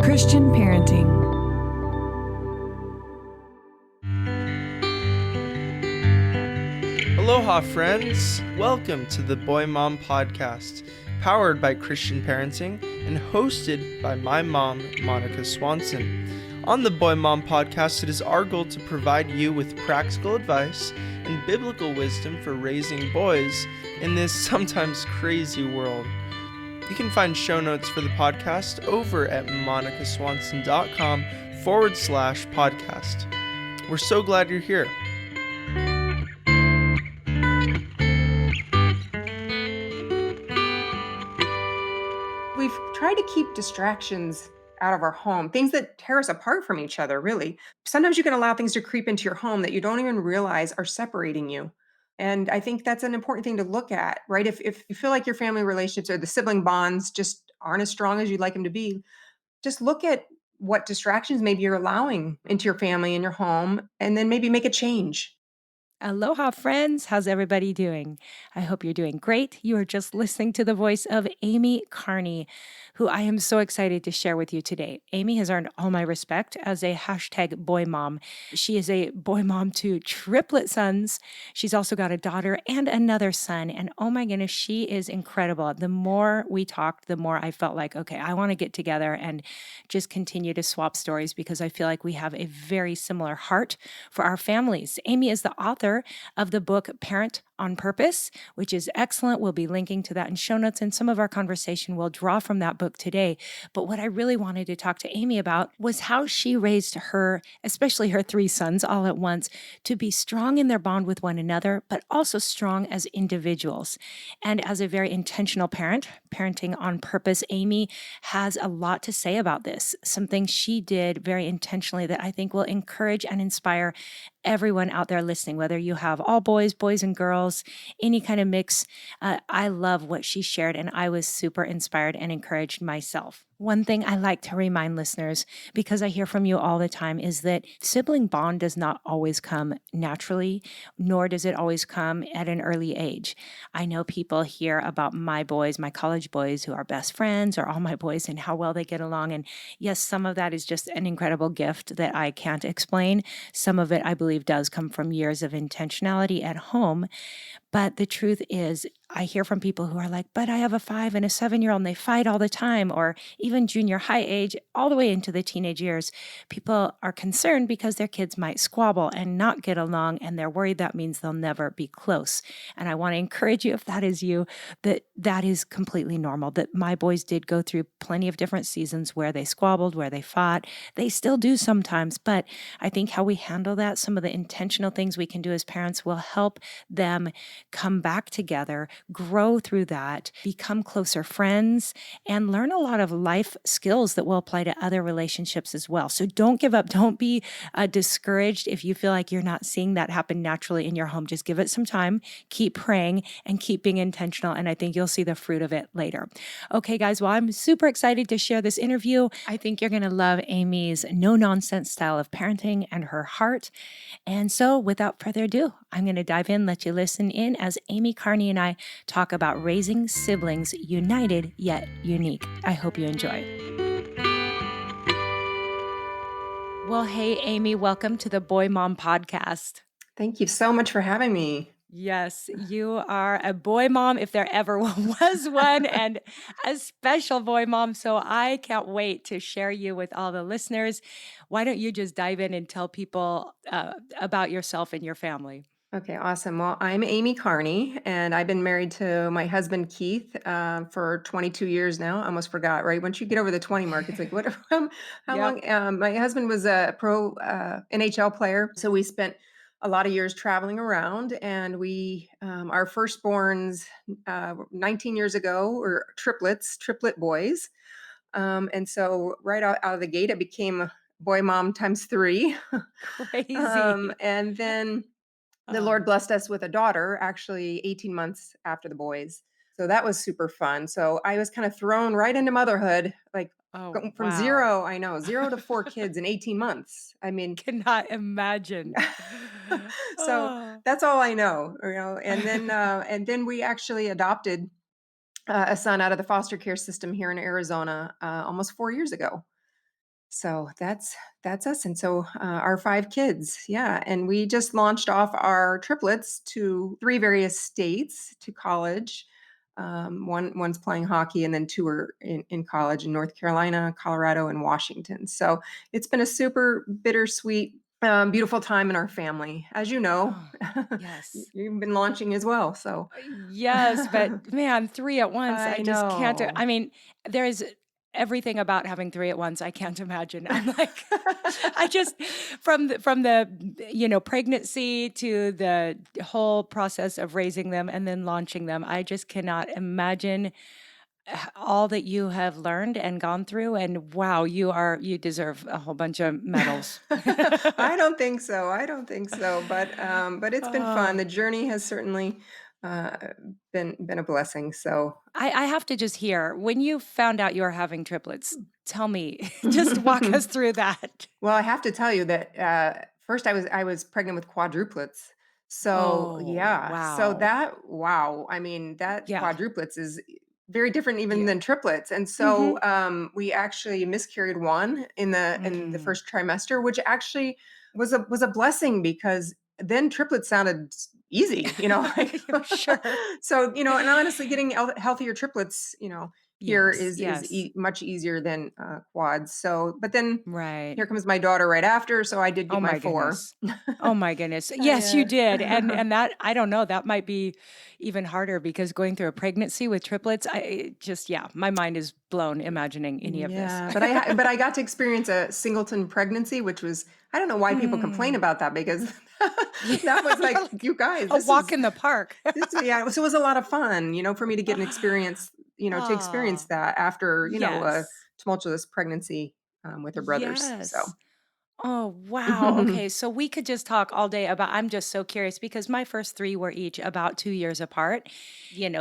Christian parenting. Aloha, friends! Welcome to the Boy Mom Podcast, powered by Christian Parenting and hosted by my mom, Monica Swanson. On the Boy Mom Podcast, it is our goal to provide you with practical advice and biblical wisdom for raising boys in this sometimes crazy world. You can find show notes for the podcast over at monicaswanson.com/podcast. We're so glad you're here. We've tried to keep distractions out of our home, things that tear us apart from each other, really. Sometimes you can allow things to creep into your home that you don't even realize are separating you. And I think that's an important thing to look at, right? If you feel like your family relationships or the sibling bonds just aren't as strong as you'd like them to be, just look at what distractions maybe you're allowing into your family and your home, and then maybe make a change. Aloha, friends. How's everybody doing? I hope you're doing great. You are just listening to the voice of Amy Carney, who I am so excited to share with you today. Amy has earned all my respect as a hashtag boy mom. She is a boy mom to triplet sons. She's also got a daughter and another son. And oh my goodness, she is incredible. The more we talked, the more I felt like, okay, I want to get together and just continue to swap stories because I feel like we have a very similar heart for our families. Amy is the author of the book Parent on Purpose, which is excellent. We'll be linking to that in show notes, and some of our conversation will draw from that book today. But what I really wanted to talk to Amy about was how she raised her, especially her three sons all at once, to be strong in their bond with one another, but also strong as individuals. And as a very intentional parent, parenting on purpose, Amy has a lot to say about this. Some things she did very intentionally that I think will encourage and inspire everyone out there listening, whether you have all boys, boys and girls, any kind of mix. I love what she shared, and I was super inspired and encouraged myself. One thing I like to remind listeners, because I hear from you all the time, is that sibling bond does not always come naturally, nor does it always come at an early age. I know people hear about my boys, my college boys who are best friends, or all my boys and how well they get along. And yes, some of that is just an incredible gift that I can't explain. Some of it, I believe, does come from years of intentionality at home. But the truth is, I hear from people who are like, but I have a 5 and a 7-year-old and they fight all the time, or even junior high age, all the way into the teenage years. People are concerned because their kids might squabble and not get along, and they're worried that means they'll never be close. And I want to encourage you, if that is you, that that is completely normal, that my boys did go through plenty of different seasons where they squabbled, where they fought. They still do sometimes, but I think how we handle that, some of the intentional things we can do as parents will help them come back together, grow through that, become closer friends, and learn a lot of life skills that will apply to other relationships as well. So don't give up. Don't be discouraged if you feel like you're not seeing that happen naturally in your home. Just give it some time, keep praying, and keep being intentional. And I think you'll see the fruit of it later. Okay, guys, well, I'm super excited to share this interview. I think you're going to love Amy's no-nonsense style of parenting and her heart. And so without further ado, I'm going to dive in, let you listen in as Amy Carney and I talk about raising siblings united yet unique. I hope you enjoy. Well, hey, Amy, welcome to the Boy Mom Podcast. Thank you so much for having me. Yes, you are a boy mom if there ever was one, and a special boy mom. So I can't wait to share you with all the listeners. Why don't you just dive in and tell people about yourself and your family? Okay, awesome. Well, I'm Amy Carney, and I've been married to my husband Keith for 22 years now. I almost forgot, right? Once you get over the 20 mark, it's like, what? How Yep. long? My husband was a pro NHL player, so we spent a lot of years traveling around, and our firstborns 19 years ago were triplet boys, and so right out of the gate, it became boy mom times three, Crazy. and then the Oh, Lord blessed us with a daughter actually 18 months after the boys. So that was super fun. So I was kind of thrown right into motherhood, like oh, going from wow. zero, I know, zero to four kids in 18 months. I mean, Cannot imagine. so Oh. that's all I know, and then we actually adopted a son out of the foster care system here in Arizona almost 4 years ago. So that's us. And so our 5 kids, yeah. And we just launched off our triplets to 3 various states to college. One's playing hockey, and then 2 are in college in North Carolina, Colorado, and Washington. So it's been a super bittersweet, beautiful time in our family. As you know, Oh, yes. you've been launching as well. So Yes, but man, 3 at once, I I just can't do know. I mean, there is everything about having 3 at once I can't imagine. I'm like, I just from the pregnancy to the whole process of raising them and then launching them, I just cannot imagine all that you have learned and gone through, and wow, you deserve a whole bunch of medals. I don't think so. I don't think so. But it's been fun. Oh. The journey has certainly uh, been a blessing. So I have to just hear, when you found out you were having triplets, tell me, just walk us through that. well, I have to tell you that first I was pregnant with quadruplets. So Oh, yeah, so wow. that wow, I mean that Yeah. quadruplets is very different even Yeah. than triplets. And so Mhm. we actually miscarried one in the Mm. first trimester, which actually was a blessing because then triplets sounded easy, like Sure. so and honestly, getting healthier triplets, here Yes, is yes. much easier than quads. So, but then Right. here comes my daughter right after, so I did Oh get my my 4. goodness. Oh my goodness. Yes, you I, did, and that I don't know, that might be even harder because going through a pregnancy with triplets, I it just yeah, my mind is blown imagining any of this. yeah, but I got to experience a singleton pregnancy, which was I don't know why people complain Mm. about that because Yeah, that was you're like, like you guys, a walk in the park. yeah, so it was a lot of fun, for me to get an experience, to experience Ah, that after, a yes. tumultuous pregnancy with her brothers. So, Yes. Oh, wow. Okay, so we could just talk all day about I'm just so curious because my first 3 were each about 2 years apart.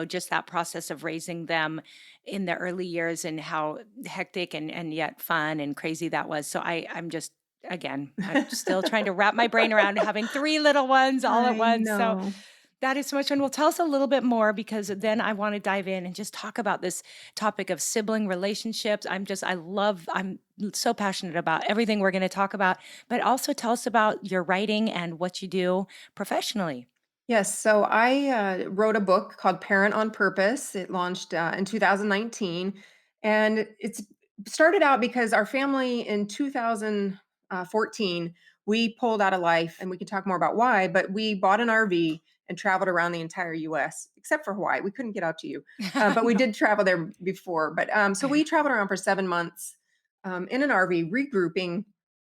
Just that process of raising them in the early years and how hectic and yet fun and crazy that was. So I'm just again, I'm still trying to wrap my brain around having 3 little ones all at I once. So know. that is so much fun. Well, tell us a little bit more because then I want to dive in and just talk about this topic of sibling relationships. I'm so passionate about everything we're going to talk about, but also tell us about your writing and what you do professionally. Yes, so I wrote a book called Parent on Purpose. It launched in 2019, and it's started out because our family in 2014 we pulled out of life, and we can talk more about why. But we bought an RV and traveled around the entire U.S. except for Hawaii. We couldn't get out to you, but we No. did travel there before. But so we traveled around for 7 months in an RV, regrouping.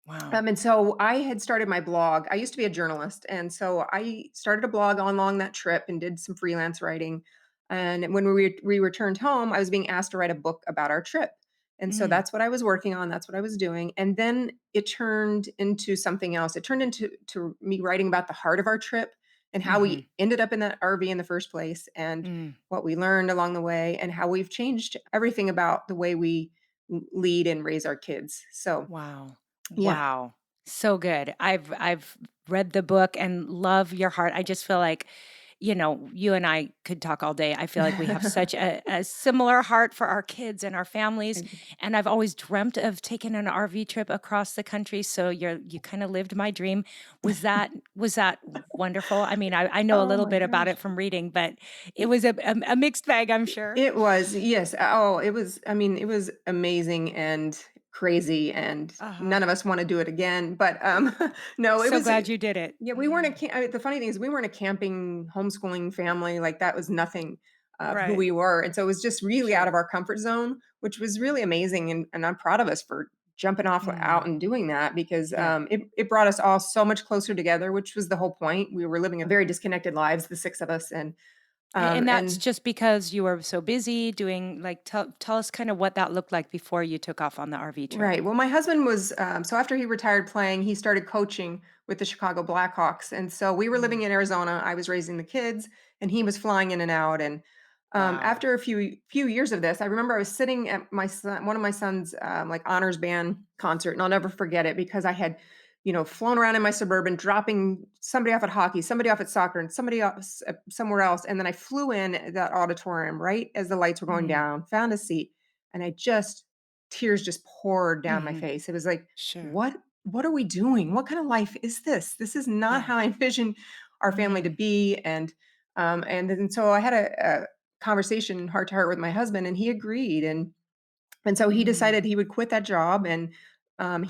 Wow. And so I had started my blog. I used to be a journalist. And so I started a blog on along that trip and did some freelance writing. And when we returned home, I was being asked to write a book about our trip. And so Mm, that's what I was working on. That's what I was doing. And then it turned into something else. It turned into me writing about the heart of our trip and how mhm, we ended up in that RV in the first place and mm. what we learned along the way and how we've changed everything about the way we lead and raise our kids. So, Wow. yeah. Wow. So good. I've read the book and love your heart. I just feel like, you and I could talk all day. I feel like we have such a similar heart for our kids and our families. And I've always dreamt of taking an RV trip across the country. So you kind of lived my dream. Was that wonderful? I mean, I know a Oh little my bit about gosh. it from reading, but it was a mixed bag, I'm sure. It was, yes. Oh, it was, I mean, it was amazing and crazy, and Uh-huh. none of us want to do it again. But no, it So was, glad you did it. yeah, we weren't the funny thing is we weren't a camping homeschooling family. Like that was nothing of who Right. we were. And so it was just really out Sure. of our comfort zone, which was really amazing. And I'm proud of us for jumping off out Mm. and doing that because Yeah. it brought us all so much closer together, which was the whole point. We were living a very disconnected lives, the 6 of us. And that's And just because you were so busy doing like tell us kind of what that looked like before you took off on the RV trip. Right. Well, my husband was so after he retired playing, he started coaching with the Chicago Blackhawks, and so we were Mm. living in Arizona. I was raising the kids, and he was flying in and out. And Wow. after a few years of this, I remember I was sitting at one of my son's like honors band concert, and I'll never forget it because I had, flown around in my suburban, dropping somebody off at hockey, somebody off at soccer, and somebody else somewhere else, and then I flew in at that auditorium right as the lights were going Mm. down, found a seat, and I just tears just poured down my Mhm. face. It was like, Sure. what are we doing? What kind of life is this? This is not Yeah. how I envisioned our family to Mm. be. And then so I had a conversation heart to heart with my husband, and he agreed. And so he Mm. decided he would quit that job, and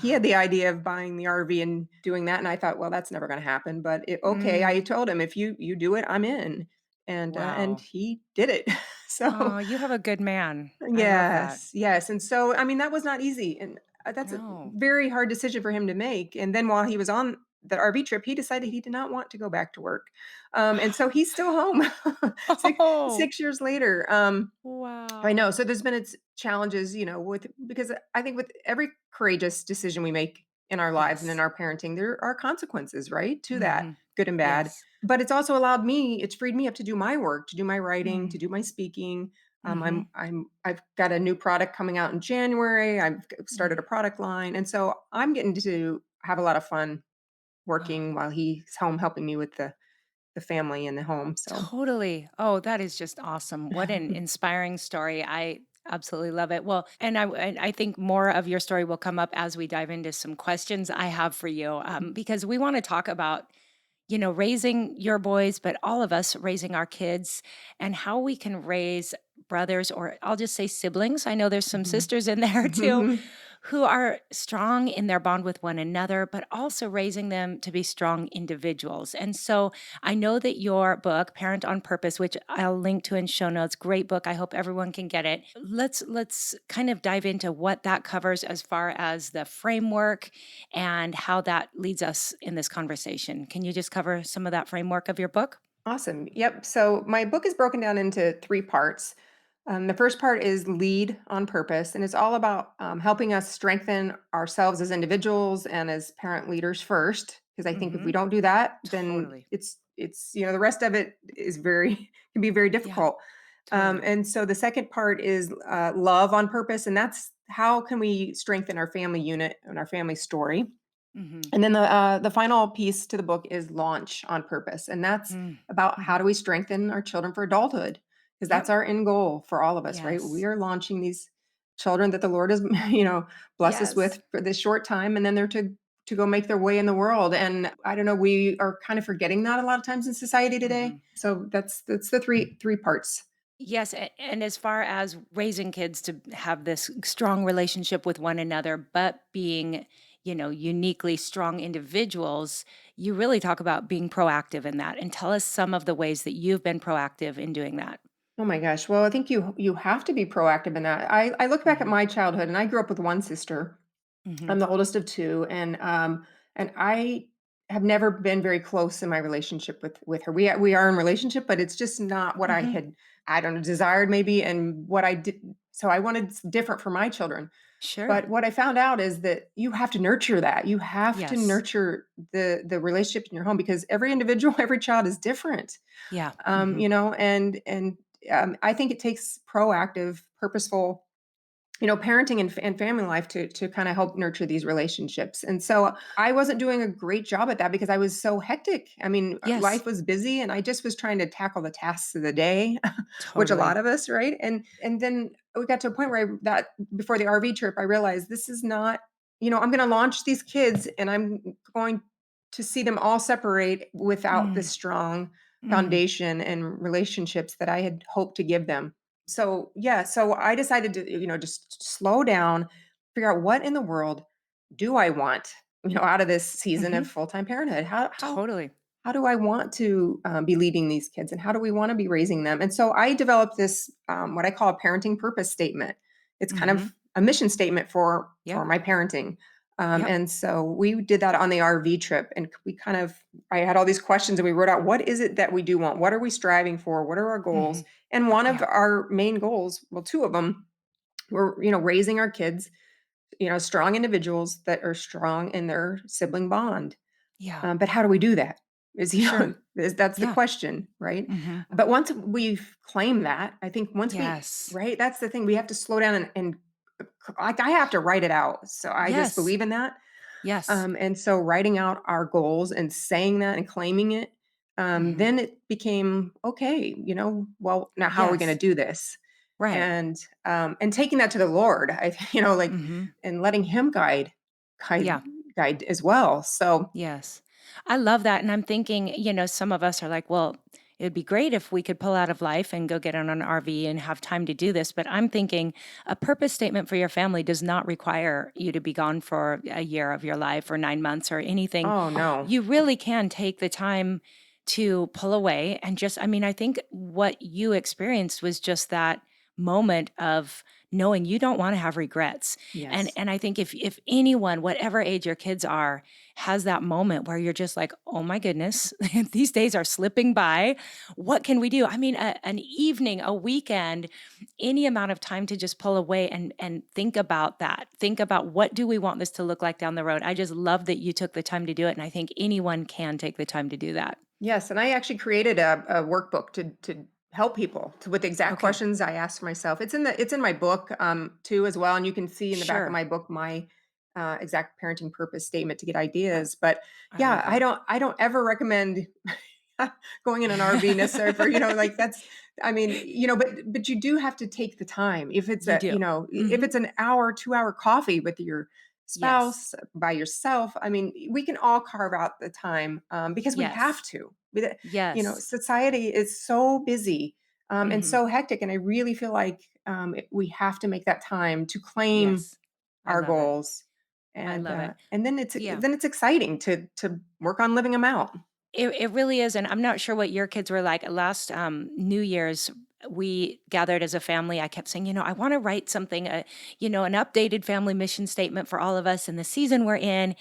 he had Wow. the idea of buying the RV and doing that. And I thought, well, that's never going to happen. But okay, I Mm. told him, if you do it, I'm in, and Wow. he did it. So Oh, you have a good man. I love that. yes, yes, and so, I mean, that was not easy, and, that's a No. very hard decision for him to make, and then while he was on the RV trip, he decided he did not want to go back to work, and so he's still home 6 Oh, 6 years later. I wow. know. So there's been its challenges, with because I think with every courageous decision we make in our lives and in Yes. our parenting, there are consequences, right? To that, Mhm. good and bad. Yes. But it's freed me up to do my work, to do my writing, to Mm. do my speaking. Mhm. I've got a new product coming out in January. Started a Mm. product line. And so I'm getting to have a lot of fun Oh, working while he's home helping me with the family and the home. So totally. Oh, that is just awesome. What an inspiring story. I absolutely love it. Well, and I think more of your story will come up as we dive into some questions I have for you, because we want to talk about raising your boys, but all of us raising our kids and how we can raise brothers, or I'll just say siblings. I know there's some Mhm. sisters in there too, Mhm. who are strong in their bond with one another, but also raising them to be strong individuals. And so I know that your book, Parent on Purpose, which I'll link to in show notes, great book. I hope everyone can get it. Let's kind of dive into what that covers as far as the framework and how that leads us in this conversation. Can you just cover some of that framework of your book? Awesome. Yep. So my book is broken down into three parts. The first part is Lead on Purpose, and it's all about helping us strengthen ourselves as individuals and as parent leaders first. Because I think if we Mhm. don't do that, then Totally. it's the rest of it is very can be very Yeah, difficult. totally. And so the second part is Love on Purpose, and that's how can we strengthen our family unit and our family story. Mhm. And then the final piece to the book is Launch on Purpose, and that's Mm. about how do Mhm. we strengthen our children for adulthood, because that's Yep. our end goal for all of us, right? We Yes. are launching these children that the Lord has, blessed us Yes. with for this short time, and then they're to go make their way in the world. And I don't know, we are kind of forgetting that a lot of times in society today. Mhm. So that's the three parts. Yes, and as far as raising kids to have this strong relationship with one another, but being, uniquely strong individuals, you really talk about being proactive in that. And tell us some of the ways that you've been proactive in doing that. Oh my gosh. Well, I think you have to be proactive in that. I look back at Mhm. my childhood, and I grew up with one sister. I'm Mhm. the oldest of 2, and I have never been very close in my relationship with her. We are in relationship, but it's just not what I Mhm. had, I don't know, desired maybe, and what I did. So I wanted different for my children. Sure. But what I found out is that you have to nurture that. You have to Yes. nurture the relationship in your home, because every individual, every child is different. Yeah. Mhm. And I think it takes proactive, purposeful, parenting and family life to kind of help nurture these relationships. And so I wasn't doing a great job at that because I was so hectic. I mean, Yes. life was busy, and I just was trying to tackle the tasks of the day, which a lot Totally. of us, right? And then we got to a point where that before the RV trip, I realized this is not, I'm going to launch these kids, and I'm going to see them all separate without the Mm. strong Mm. foundation and relationships that I had hoped to give them. So, yeah, so I decided to, just slow down, figure out what in the world do I want, out of this season of Mhm. full-time parenthood? Totally. How do I want to be leading these kids, and how do we want to be raising them? And so I developed this, what I call a parenting purpose statement. It's kind Mhm. of a mission statement for Yep. my parenting. Yep. And so we did that on the RV trip, and I had all these questions, and we wrote out, what is it that we do want? What are we striving for? What are our goals? Mhm. And one of Yeah. our main goals, well, two of them, were, raising our kids, strong individuals that are strong in their sibling bond. Yeah. But how do we do that? Sure. That's the Yeah. question, right? Mhm. But once we've claimed that, I think Yes. right, that's the thing. We have to slow down and like I have to write it out. So I just Yes. believe in that. Yes. And so writing out our goals and saying that and claiming it, Mhm. then it became okay. Well, now how are we going to Yes. do this? Right. and taking that to the Lord, like, Mhm. and letting Him guide, Yeah. guide as well. So, Yes. I love that, and I'm thinking, some of us are like, "Well, it'd be great if we could pull out of life and go get on an RV and have time to do this," but I'm thinking a purpose statement for your family does not require you to be gone for a year of your life or 9 months or anything. oh no, You really can take the time to pull away and just I mean, I think what you experienced was just that moment of knowing you don't wanna have regrets, and yes, and I think if anyone, whatever age your kids are, has that moment where you're just like, "Oh my goodness, these days are slipping by. What can we do?" I mean, an evening, a weekend, any amount of time to just pull away and think about that. Think about what do we want this to look like down the road. I just love that you took the time to do it, and I think anyone can take the time to do that. yes, and I actually created a workbook to help people with the exact Okay. questions I asked myself. It's in my book too as well, and you can see in the back of Sure. my book my exact parenting purpose statement to get I ideas. But I yeah, love I that. don't I don't ever recommend going in an RV necessarily for, like that's, I mean, but you do have to take the time. If it's You a, do. if Mhm. it's an hour, 2 hour coffee with your Yes. spouse by yourself, I mean, we can all carve out the time because we have Yes. to. Yes. Society is so busy and Mhm. so hectic. And I really feel like we have to make that time to claim Yes. I our love it. goals. I And love it. then it's Yeah. then it's exciting to work on living them out. It really is, and I'm not sure what your kids were like. Last, New Year's, we gathered as a family. I kept saying, "I wanna write something, an updated family mission statement for all of us in the season we're in."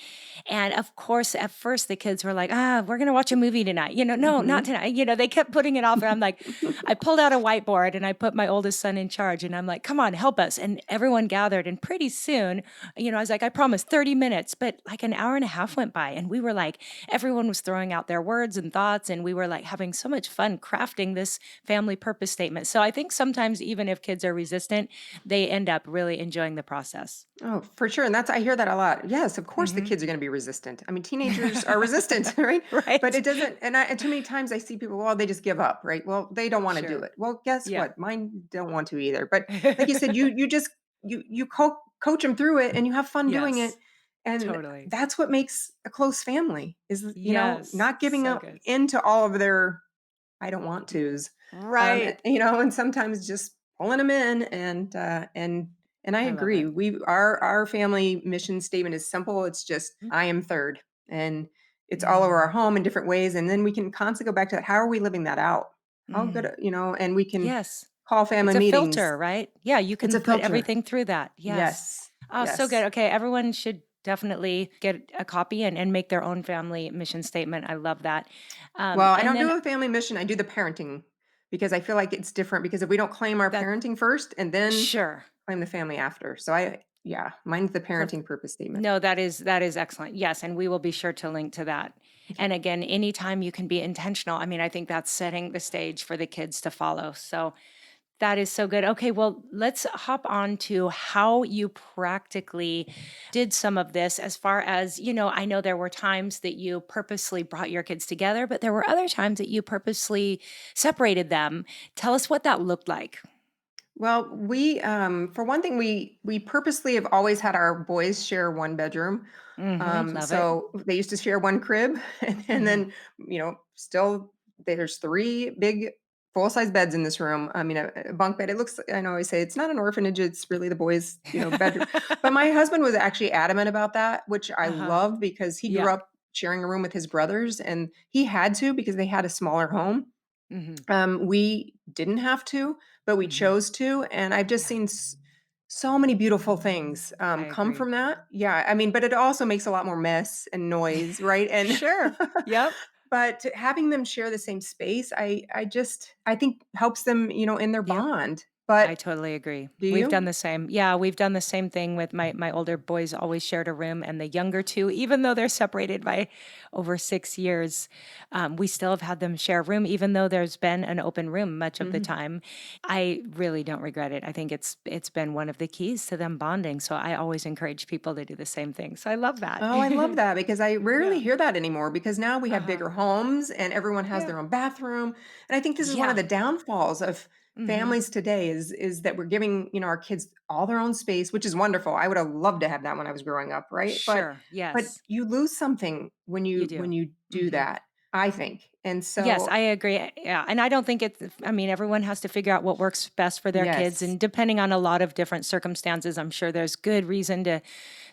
And, of course, at first, the kids were like, we're gonna watch a movie tonight." "No, not Mhm. tonight." They kept putting it off, and I'm like I pulled out a whiteboard, and I put my oldest son in charge, and I'm like, "Come on, help us." And everyone gathered, and pretty soon, I was like, "I promise 30 minutes," but, like, an hour and a half went by, and we were like everyone was throwing out their words and thoughts, and we were like having so much fun crafting this family purpose statement. So I think sometimes even if kids are resistant, they end up really enjoying the process. Oh, for sure, and I hear that a lot. Yes, of course the Mhm. kids are gonna be resistant. I mean, teenagers are resistant, right? But Right. it doesn't, and too many times I see people, well, they just give up, right? Well, they don't wanna do Sure. it. Well, guess Yeah. what? Mine don't want to either. But like you said, you just you coach them through it and you have fun doing it. Yes. And Totally. that's what makes a close family is, Yes. not giving So up good. into all of their I don't want tos. Right. And sometimes just pulling them in and I I love agree. it. Our family mission statement is simple. It's just I am third. And it's all over our Mm. home in different ways. And then we can constantly go back to that. How are we living that out? How good, Mm. and we can Yes. call It's family a meetings. filter, right? Yeah, you It's a can put filter. everything through that. Yes. Yes. Oh, so good. Yes. Okay, everyone should definitely get a copy and make their own family mission statement. I love that. Well, I And don't then do a family mission. I do the parenting because I feel like it's different because if we don't claim our that parenting first and then sure. claim the family after. So yeah, mine's the parenting purpose statement. No, that is excellent. Yes, and we will be sure to link to that. Okay. And again, anytime you can be intentional, I mean, I think that's setting the stage for the kids to follow. So that is so good. Okay, well, let's hop on to how you practically did some of this as far as, I know there were times that you purposely brought your kids together, but there were other times that you purposely separated them. Tell us what that looked like. Well, we for one thing, we purposely have always had our boys share one bedroom. Love it. So they used to share one crib, and Mhm. then still there's three big full size beds in this room. I mean, a bunk bed. It looks. I know I say it's not an orphanage. It's really the boys' bedroom. But my husband was actually adamant about that, which I Uh-huh. love because he grew Yeah. up sharing a room with his brothers, and he had to because they had a smaller home. Mhm. We didn't have to, but we Mhm. chose to, and I've just Yeah, seen so many beautiful things I come agree. from that. Yeah, I mean, but it also makes a lot more mess and noise, right? And Sure. Yep. but having them share the same space, I think helps them, in their Yep. bond. I But totally agree. do We've done you? the same. Yeah, we've done the same thing with my older boys always shared a room and the younger two, even though they're separated by over 6 years, we still have had them share a room even though there's been an open room much of the Mhm. time. I really don't regret it. I think it's been one of the keys to them bonding. So I always encourage people to do the same thing. So I love that. Oh, I love that because I rarely Yeah. hear that anymore because now we have Uh-huh. bigger homes and everyone has Yeah. their own bathroom. And I think this is one of Yeah. the downfalls of Mhm. families today is that we're giving, our kids all their own space, which is wonderful. I would have loved to have that when I was growing up, right? Sure. But Yes, you lose something when you you do. when you do Mhm. that, I think. And Yes, so I agree. Yeah, and I don't think it's I mean, everyone has to figure out what works best for their kids, yes. and depending on a lot of different circumstances, I'm sure there's good reason to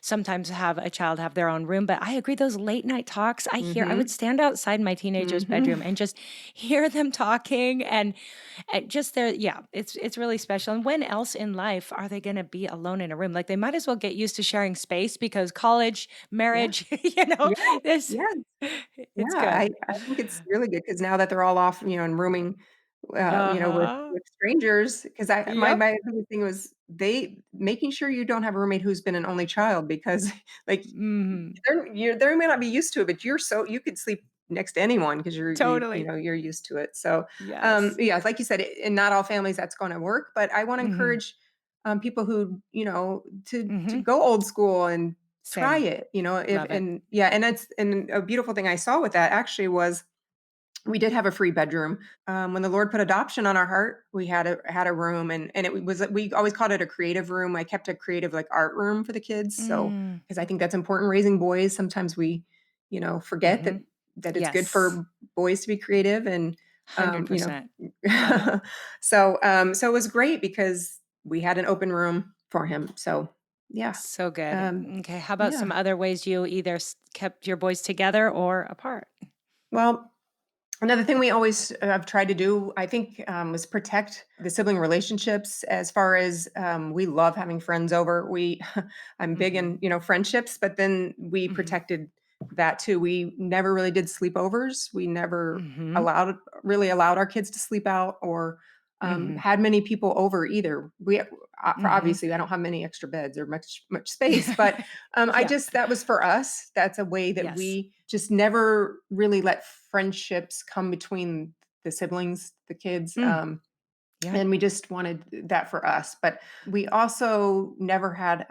sometimes have a child have their own room, but I agree those late night talks, I would Mhm. stand outside my teenager's Mhm. bedroom and just hear them talking and just their yeah, it's really special, and when else in life are they gonna be alone in a room? Like, they might as well get used to sharing space because college, Yeah. marriage, Yeah. this Yeah. it's Yeah, I good. I think it's really good because now that they're all off, and rooming, with Uh-huh. strangers, because I my Yep. my biggest thing was they making sure you don't have a roommate who's been an only child because, like, Mhm. they may not be used to it, but you could sleep next to anyone because Totally. you're used to it. So, Yes. yeah, like you said, in not all families that's gonna work, but I wanna Mhm. encourage, people who, to Mhm. go old school and try Same. it, if Love it. and yeah, and a beautiful thing I saw with that actually was we did have a free bedroom. When the Lord put adoption on our heart, we had a room, and it was we always called it a creative room. I kept a creative like art room for the kids, so Mm. because I think that's important raising boys. Sometimes we, forget that Mhm. it's good Yes. for boys to be creative, and you know, 100%. Love it. so it was great because we had an open room for him. So yeah, So good. um, Okay, how about yeah. some other ways you either kept your boys together or apart? Well, another thing we always have tried to do, I think, was protect the sibling relationships. As far as we love having friends over. I'm big Mhm. in friendships, but then we Mhm. protected that too. We never really did sleepovers. We never Mhm. allowed our kids to sleep out or Mhm. had many people over either. For Mhm. obviously, I don't have many extra beds or much space, but I Yeah. just that was for us. That's a way that Yes. we just never really let friendships come between the siblings, the kids. Mm. Yeah. And we just wanted that for us. But we also never had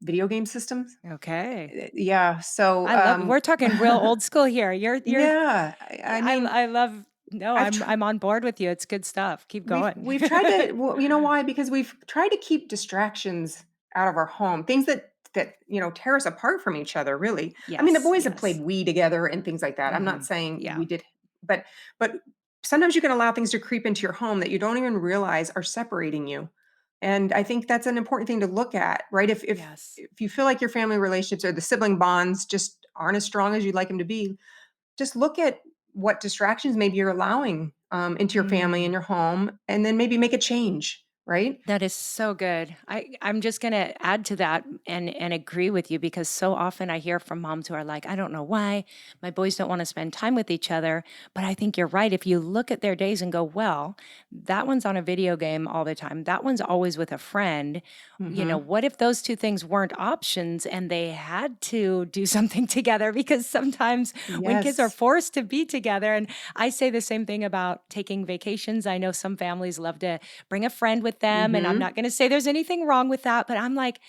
video game systems. Okay. Yeah. So, I love we're talking real old school here. You're yeah, I mean, I love no, I've tried. I'm on board with you. It's good stuff. Keep going. We've tried to well, you know why? Because we've tried to keep distractions out of our home, things that tear us apart from each other, really. I mean, the Yes, boys have played yes. Wii together and things like that. I'm not Mhm. saying Yeah. we did, but but sometimes you can allow things to creep into your home that you don't even realize are separating you. And I think that's an important thing to look at, right? Yes. If you feel like your family relationships or the sibling bonds just aren't as strong as you'd like them to be, just look at what distractions maybe you're allowing, into your family and Mm. your home, and then maybe make a change, right? That is so good. I'm just gonna add to that and agree with you because so often I hear from moms who are like, I don't know why my boys don't want to spend time with each other. But I think you're right. If you look at their days and go, well, that one's on a video game all the time. That one's always with a friend. Mhm. What if those two things weren't options and they had to do something together? Because sometimes when kids are Yes. forced to be together, and I say the same thing about taking vacations. I know some families love to bring a friend with them, and I'm not Mhm. gonna say there's anything wrong with that, but I'm like,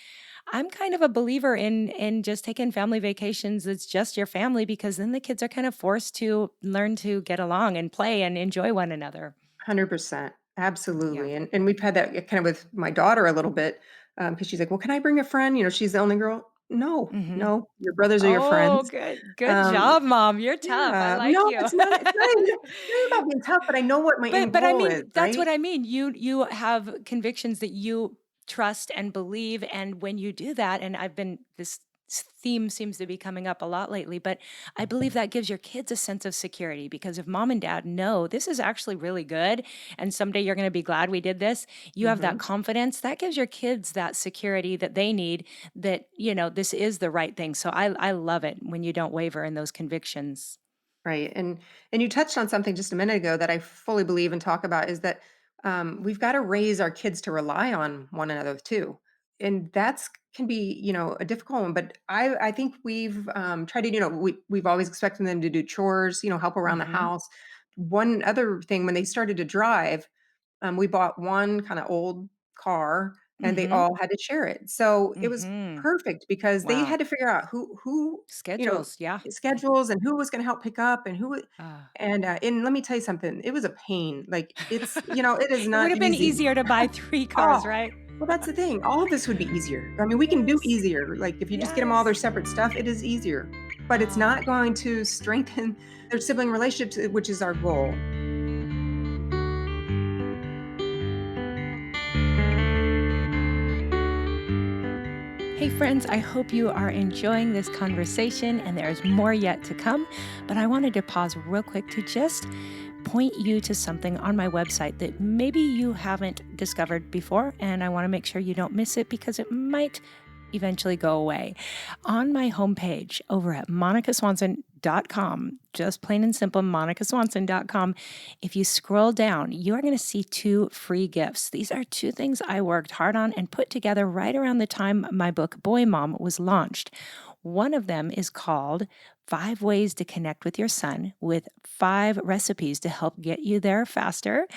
I'm kind of a believer in just taking family vacations. It's just your family because then the kids are kind of forced to learn to get along and play and enjoy one another. 100%. Yeah. Absolutely, and we've had that kind of with my daughter a little bit, because she's like, "Well, can I bring a friend?" She's the only girl. No, Mhm. no, your brothers are your Oh, friends. good Um, job, mom. You're tough. I yeah, like no, you. it's not about being tough, but I know what my end But I goal mean, is, that's what right? I mean. You have convictions that you trust and believe, and when you do that, and I've been this theme seems to be coming up a lot lately, but I believe that gives your kids a sense of security because if mom and dad know this is actually really good and someday you're going to be glad we did this, you have that Mhm. confidence that gives your kids that security that they need that, this is the right thing. So I love it when you don't waver in those convictions. Right. And you touched on something just a minute ago that I fully believe and talk about is that we've got to raise our kids to rely on one another too. And that's can be, a difficult one. But I think we've tried to, we've always expected them to do chores, help around the Mhm. house. One other thing, when they started to drive, we bought one kind of old car and they Mhm. all had to share it. So it was Mhm. perfect because they Wow. had to figure out who, you know, Schedules, yeah. schedules and who was gonna help pick up and who would Ah. and let me tell you something, it was a pain. Like, it is It would not have been easy. easier to buy 3 Oh, cars, right? well, that's the thing. All of this would be easier. I mean, we can do Yes. easier. Like, if you just get them all their Yes. separate stuff, it is easier. But it's Oh. not going to strengthen their sibling relationships, which is our goal. Hey, friends, I hope you are enjoying this conversation and there's more yet to come. But I wanted to pause real quick to just point you to something on my website that maybe you haven't discovered before. And I want to make sure you don't miss it because it might eventually go away. On my homepage over at monicaswanson.com, just plain and simple, monicaswanson.com, if you scroll down, you are going to see 2 free gifts. These are 2 things I worked hard on and put together right around the time my book, Boy Mom, was launched. One of them is called 5 Ways to Connect with Your Son with 5 recipes to help get you there faster.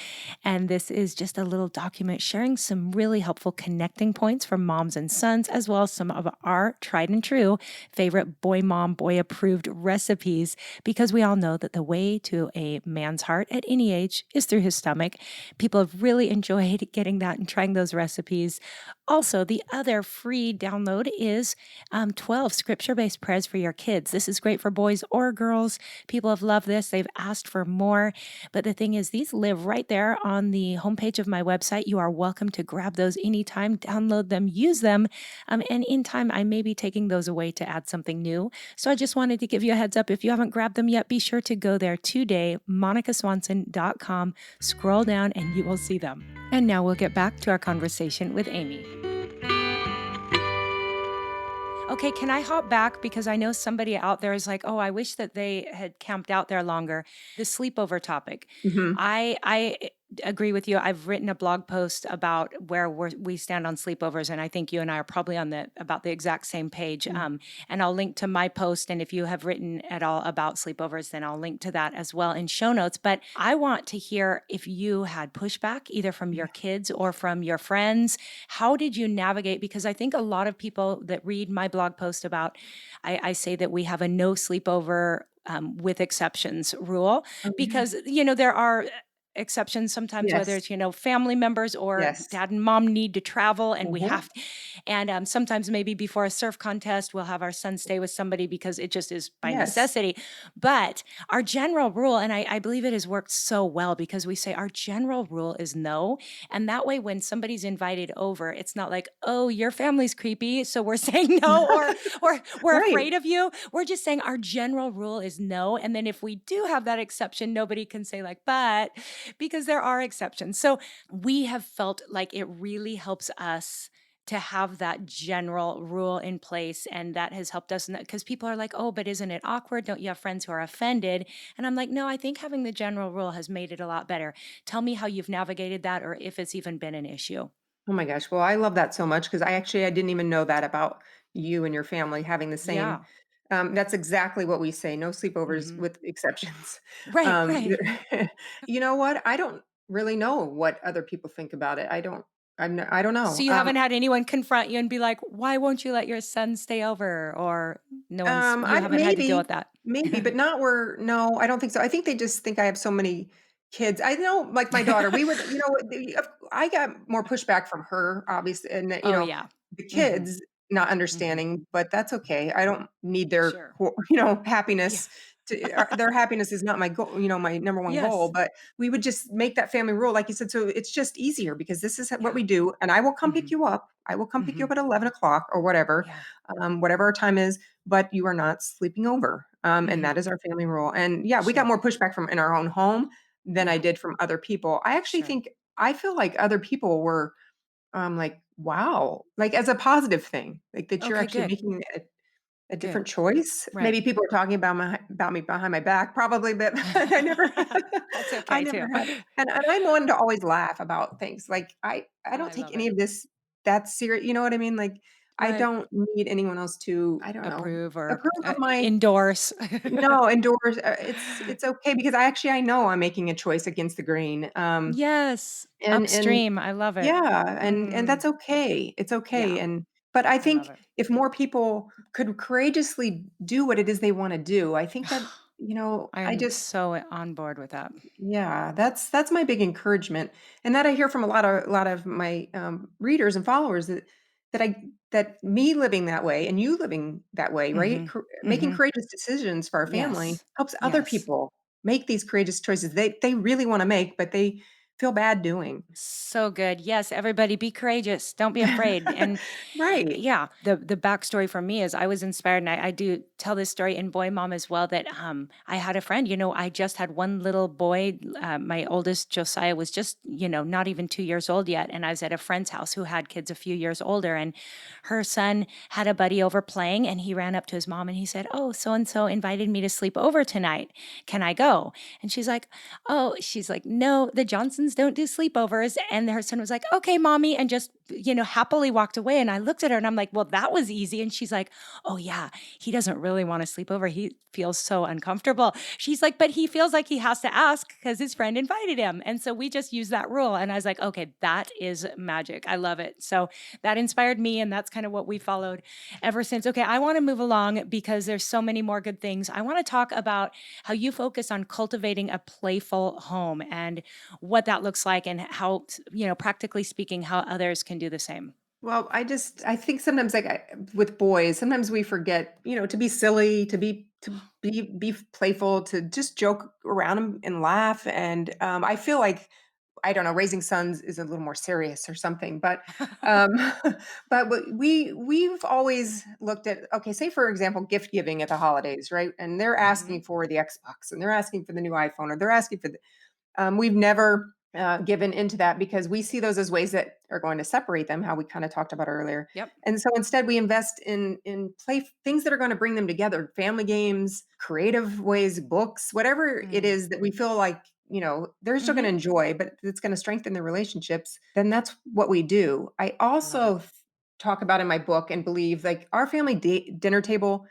And this is just a little document sharing some really helpful connecting points for moms and sons, as well as some of our tried and true favorite boy mom, boy approved recipes, because we all know that the way to a man's heart at any age is through his stomach. People have really enjoyed getting that and trying those recipes. Also, the other free download is 12 scripture based prayers for your kids. This is great for boys or girls. People have loved this. They've asked for more. But the thing is, these live right there on the homepage of my website. You are welcome to grab those anytime, download them, use them. And in time, I may be taking those away to add something new. So I just wanted to give you a heads up. If you haven't grabbed them yet, be sure to go there today, monicaswanson.com, scroll down, and you will see them. And now we'll get back to our conversation with Amy. Okay, can I hop back? Because I know somebody out there is like, oh, I wish that they had camped out there longer. The sleepover topic. Mhm. I agree with you. I've written a blog post about where we stand on sleepovers, and I think you and I are probably on about the exact same page. Mm. And I'll link to my post, and if you have written at all about sleepovers, then I'll link to that as well in show notes. But I want to hear if you had pushback either from your kids or from your friends. How did you navigate? Because I think a lot of people that read my blog post about, I say that we have a no sleepover with exceptions rule, Oh, yeah. because there are exceptions sometimes, whether Yes. it's family members or Yes. dad and mom need to travel and we Mhm. have and sometimes maybe before a surf contest we'll have our son stay with somebody because it just is by Yes. necessity. But our general rule, and I believe it has worked so well, because we say our general rule is no. And that way when somebody's invited over, it's not like, oh, your family's creepy, so we're saying no, or we're Right. afraid of you. We're just saying our general rule is no. And then if we do have that exception, nobody can say like, but, because there are exceptions. So we have felt like it really helps us to have that general rule in place. And that has helped us, because people are like, oh, but isn't it awkward? Don't you have friends who are offended? And I'm like, no, I think having the general rule has made it a lot better. Tell me how you've navigated that, or if it's even been an issue. Oh my gosh. Well, I love that so much because I didn't even know that about you and your family having the same. Yeah. That's exactly what we say. No sleepovers Hmm. with exceptions. Right, Um, right. you know what? I don't really know what other people think about it. I don't So know. you haven't had anyone confront you and be like, why won't you let your son stay over? Or you I haven't had to deal maybe, with that. maybe, but not where. No, I don't think so. I think they just think I have so many kids. I know, like my daughter, we would, I got more pushback from her, obviously, and Oh, yeah. the Hmm. kids not Hmm. understanding, but that's okay. I don't need their, Sure. Yeah. happiness. Their happiness is not my goal, my number one goal. Yes. But we would just make that family rule, like you said. So it's just easier because this is what Yeah. we do, and I will come pick Hmm. you up. I will come pick you Hmm. up at 11 o'clock or whatever, Yeah. whatever our time is, but you are not sleeping over. And Hmm. that is our family rule. And yeah, we got Sure. more pushback from in our own home than I Yeah. did from other people. Sure. I feel like other people were like, wow, like as a positive thing, like that you're Okay, actually good. making a Good. different choice. Right. Maybe people are talking about me behind my back, probably, but I never, That's I okay never too. had. And I'm one to always laugh about things. Like I I don't take love any it. of this that serious. You know what I mean? Like I Right. don't need anyone else to, I don't know, Approve or approve of my endorse. no, endorse, it's okay because I know I'm making a choice against the grain, Yes. and Upstream. I love it. yeah, and Mm. that's okay. It's okay, Yeah, and but I I love think it. if more people could courageously do what it is they wanna do, I think that, I I am just so on board with that. yeah, that's my big encouragement, and that I hear from a lot of my, readers and followers that me living that way and you living that way, right? Mhm. Making Mhm. courageous decisions for our family Yes. helps other Yes. people make these courageous choices they really wanna make, but they feel bad doing. So good. Yes, everybody be courageous. Don't be afraid. And Right. yeah, the backstory for me is I was inspired, and I do tell this story in Boy Mom as well. That I had a friend. I just had one little boy. My oldest Josiah was just not even 2 years old yet, and I was at a friend's house who had kids a few years older, and her son had a buddy over playing, and he ran up to his mom and he said, "Oh, so and so invited me to sleep over tonight. Can I go?" And she's like, "No, the Johnsons don't do sleepovers." And her son was like, "Okay, mommy," and just, happily walked away. And I looked at her and I'm like, "Well, that was easy." And she's like, "Oh, yeah, he doesn't really want to sleep over. He feels so uncomfortable." She's like, "But he feels like he has to ask because his friend invited him." And so we just use that rule. And I was like, "Okay, that is magic. I love it." So that inspired me. And that's kind of what we followed ever since. Okay, I want to move along because there's so many more good things. I want to talk about how you focus on cultivating a playful home and what that looks like and how, practically speaking, how others can do the same. Well, I think sometimes with boys, sometimes we forget, to be silly, to be playful, to just joke around and laugh. And I feel like I don't know, raising sons is a little more serious or something. But um, we've always looked at, okay, say for example, gift giving at the holidays, right? And they're Mhm. asking for the Xbox and they're asking for the new iPhone or they're asking for we've never given into that because we see those as ways that are going to separate them, how we kind of talked about earlier. Yep. And so instead, we invest in play things that are going to bring them together, family games, creative ways, books, whatever it Mm. is that we feel like they're still going to Mhm. enjoy, but it's going to strengthen their relationships. Then that's what we do. I I love it. also talk about in my book and believe like our family dinner table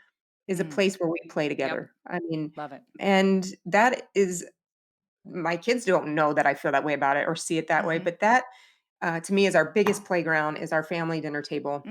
is a Mm. place where we play Yep. together. I mean, Love it. and that is my kids don't know that I feel that way about it or see it that way, Mhm. but that, to me is our biggest playground is our family dinner table,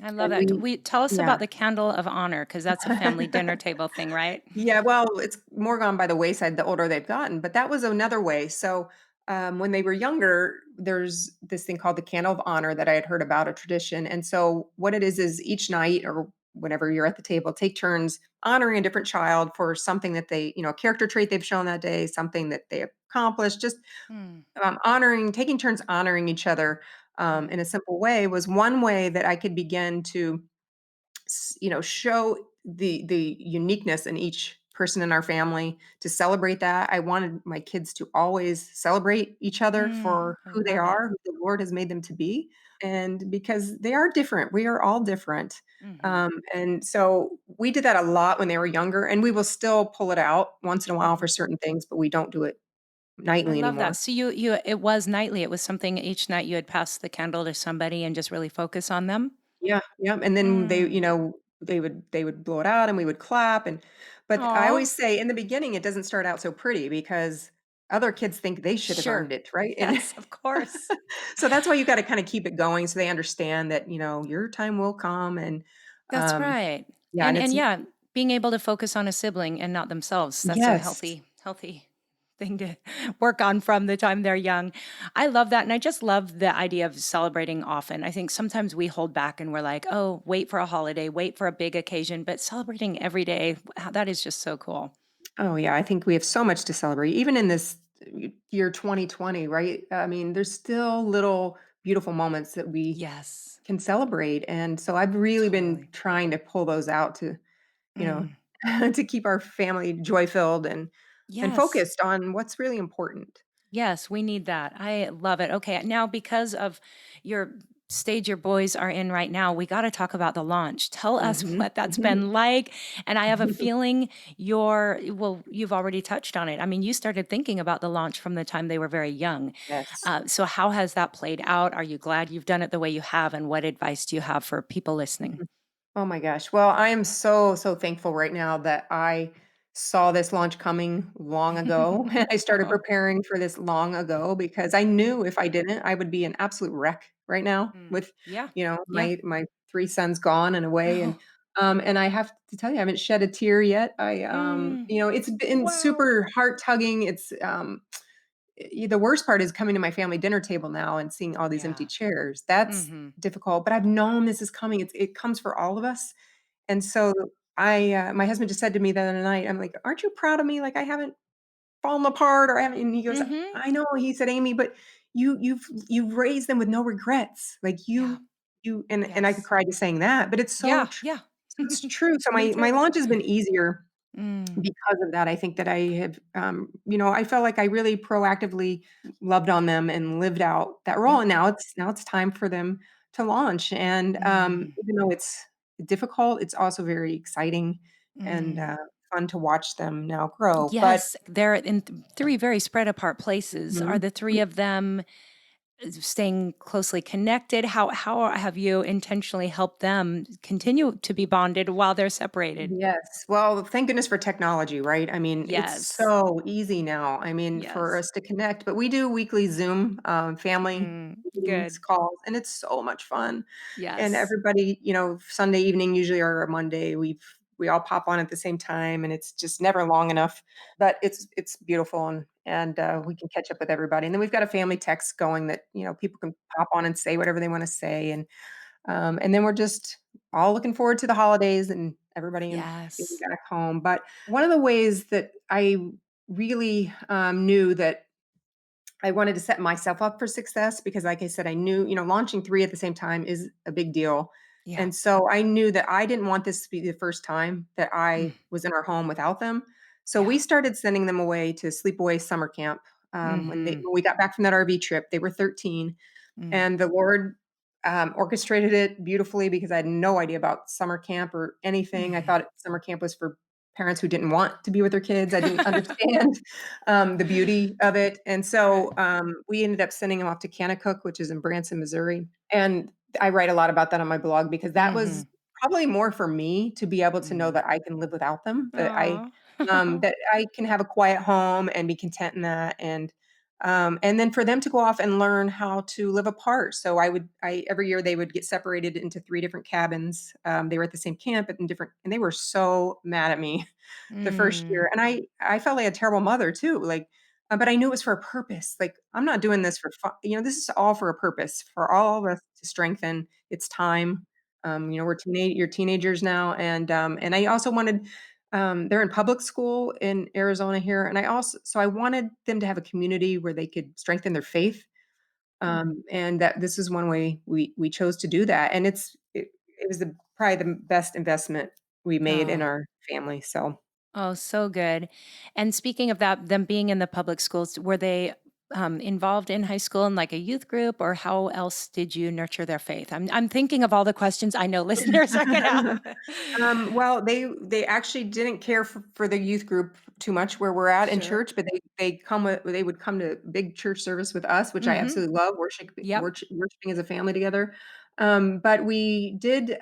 I love and that. We tell us yeah. about the candle of honor because that's a family dinner table thing, right? Yeah, well, it's more gone by the wayside the older they've gotten, but that was another way. So, when they were younger, there's this thing called the candle of honor that I had heard about, a tradition. And so, what it is each night or whenever you're at the table, take turns honoring a different child for something that a character trait they've shown that day, something that they accomplished, just Mm. taking turns honoring each other Mm. in a simple way was one way that I could begin to show the uniqueness in each person in our family, to celebrate that. I wanted my kids to always celebrate each other for I who they love it. are, who the Lord has made them to be, and because they are different, we are all different. Mhm. And so we did that a lot when they were younger, and we will still pull it out once in a while for Mhm. certain things, but we don't do it I nightly love that. anymore. So you it was nightly. It was something each night you would pass the candle to somebody and just really focus on them? Yeah, yeah, and then Mm. they would blow it out and we would clap, and but I Aw. always say in the beginning it doesn't start out so pretty because other kids think they should have earned Sure. it, right? And Yes, of course. so that's why you gotta kinda keep it going so they understand that, your time will come and, That's um, right. yeah, and And it's yeah, being able to focus on a sibling and not themselves, that's a yes. healthy thing to work on from the time they're young. I love that, and I just love the idea of celebrating often. I think sometimes we hold back and we're like, "Oh, wait for a holiday, wait for a big occasion," but celebrating every day, that is just so cool. Oh, yeah, I think we have so much to celebrate even in this year 2020, right? I mean, there's still little beautiful moments that we Yes, can celebrate, and so I've really been totally. trying to pull those out to, you know, Mm. to keep our family joy-filled and Yes. focused on what's really important. Yes, we need that. I love it. Okay, now because of your stage your boys are in right now, we got to talk about the launch. Tell us Mhm. what that's Mhm. been like. And I have a feeling well, you've already touched on it. I mean, you started thinking about the launch from the time they were very young. Yes. So, how has that played out? Are you glad you've done it the way you have? And what advice do you have for people listening? Mhm. Oh my gosh. Well, I am so, so thankful right now that I saw this launch coming long ago. I started Oh, preparing for this long ago because I knew if I didn't, I would be an absolute wreck right now mm. with, Yeah. Yeah. my three sons gone and away. And I have to tell you, I haven't shed a tear yet. Mm. It's been Wow. super heart tugging. The worst part is coming to my family dinner table now and seeing all these empty Yeah. chairs. That's Hmm. difficult, but I've known this is coming. It comes for all of us. And so my husband just said to me the other night, I'm like, "Aren't you proud of me? Like I haven't fallen apart or I haven't," and he goes, Hmm. "I know." He said, "Amy, but you've raised them with no regrets. Like Yeah. and I could Yes. cry just saying that, but Yeah. Yeah. it's true. So Me my too. launch has been easier Mm. because of that. I think that I have, I felt like I really proactively loved on them and lived out that role. And Yep. now it's time for them to launch. And Mm. even though it's difficult, it's also very exciting and Mm. fun to watch them now grow. But Yes, they're in three very spread apart places. Are Mhm. the three of them staying closely connected? How have you intentionally helped them continue to be bonded while they're separated? Yes. Well, thank goodness for technology, right? I mean, it's Yes. so easy now. I mean, for Yes. us to connect, but we do weekly Zoom family meetings, Good. calls, and it's so much fun. And Yes. everybody, Sunday evening usually or a Monday, we all pop on at the same time, and it's just never long enough. But it's beautiful, and we can catch up with everybody. And then we've got a family text going that people can pop on and say whatever they want to say, and then we're just all looking forward to the holidays and everybody in getting Yes. back home. But one of the ways that I really knew that I wanted to set myself up for success because, like I said, I knew, launching 3 at the same time is a big deal. Yeah. And so I knew that I didn't want this to be the first time that Mm. I was in our home without them. So Yeah. we started sending them away to sleepaway summer camp. Mhm. When we got back from that RV trip, they were 13, Mm. and the Lord, orchestrated it beautifully because I had no idea about summer camp or anything. I Mm. thought summer camp was for parents who didn't want to be with their kids. I didn't understand, the beauty of it, and Right. so, we ended up sending him off to Kanakuk, which is in Branson, Missouri, and I write a lot about that on my blog because that was Mhm. probably more for me to be able to know Mm. that I can live without them, Aw. that I can have a quiet home and be content in that, and then for them to go off and learn how to live apart. So I every year they would get separated into 3 different cabins. They were at the same camp, but in different, and they were so mad at me the first Mm. year, and I felt like a terrible mother too, like, but I knew it was for a purpose. Like, I'm not doing this for fun. This is all for a purpose, for all of us to strengthen. It's time. You're teenagers now, and I also wanted, they're in public school in Arizona here, and I wanted them to have a community where they could strengthen their faith, and that this is one way we chose to do that, and it was probably the best investment we made in Oh. our family. So Oh, so good. And speaking of that, them being in the public schools, were they involved in high school in like a youth group, or how else did you nurture their faith? I'm thinking of all the questions I know listeners are gonna have. Well, they actually didn't care for the youth group too much where we're at in Sure. church, but they would come to big church service with us, which I Mm-hmm. absolutely love, Yep. worshiping as a family together. But we did,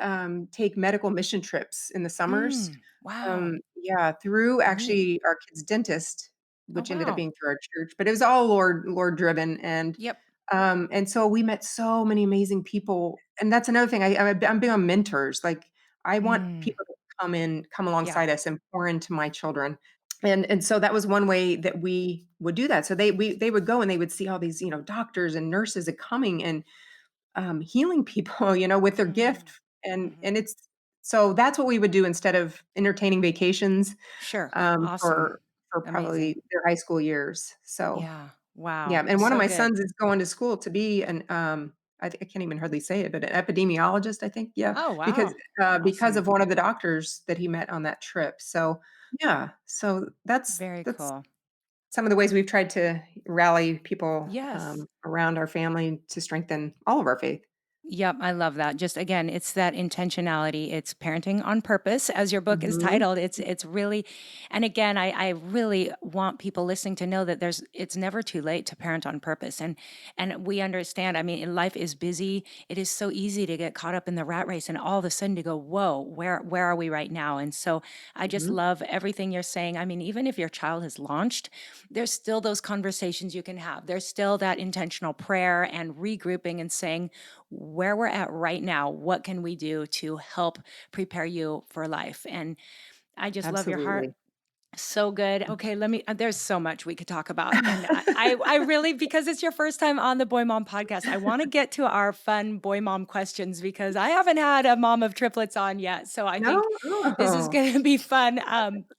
take medical mission trips in the summers, Wow. yeah, through Neat. actually our kid's dentist, Oh, which ended up wow. being through our church, but it was all Lord driven, Yep. and so we met so many amazing people, and that's another thing. I'm big on mentors. Like, I want Mm. people to come Yeah. alongside us and pour into my children. And so that was one way that we would do that. So they would go and they would see all these, doctors and nurses are coming and, healing people, with their gift. Mm. And Hmm. it's so that's what we would do instead of entertaining vacations, Sure. um, Awesome. for for Amazing. probably their high school years. So Yeah. yeah, Wow. and one of So my good. sons is going to school to be I can't even hardly say it, but an epidemiologist, I think, yeah, Oh, wow. because Awesome. of one of the doctors that he met on that trip. So, yeah, so Very that's cool. some of the ways we've tried to rally people, Yes. around our family to strengthen all of our faith. Yep, I love that. Just again, it's that intentionality. It's parenting on purpose, as your book is Mhm. titled. It's really, and again, I really want people listening to know that it's never too late to parent on purpose. And we understand. I mean, life is busy. It is so easy to get caught up in the rat race, and all of a sudden to go, whoa, where are we right now? And so I just Mhm. love everything you're saying. I mean, even if your child has launched, there's still those conversations you can have. There's still that intentional prayer and regrouping and saying where we're at right now, what can we do to help prepare you for life? And I just love your heart. Absolutely. So good. Okay, let me there's so much we could talk about. And I really, because it's your first time on the Boy Mom podcast, I want to get to our fun boy mom questions because I haven't had a mom of triplets on yet. So I No? think this is Oh, going to be fun.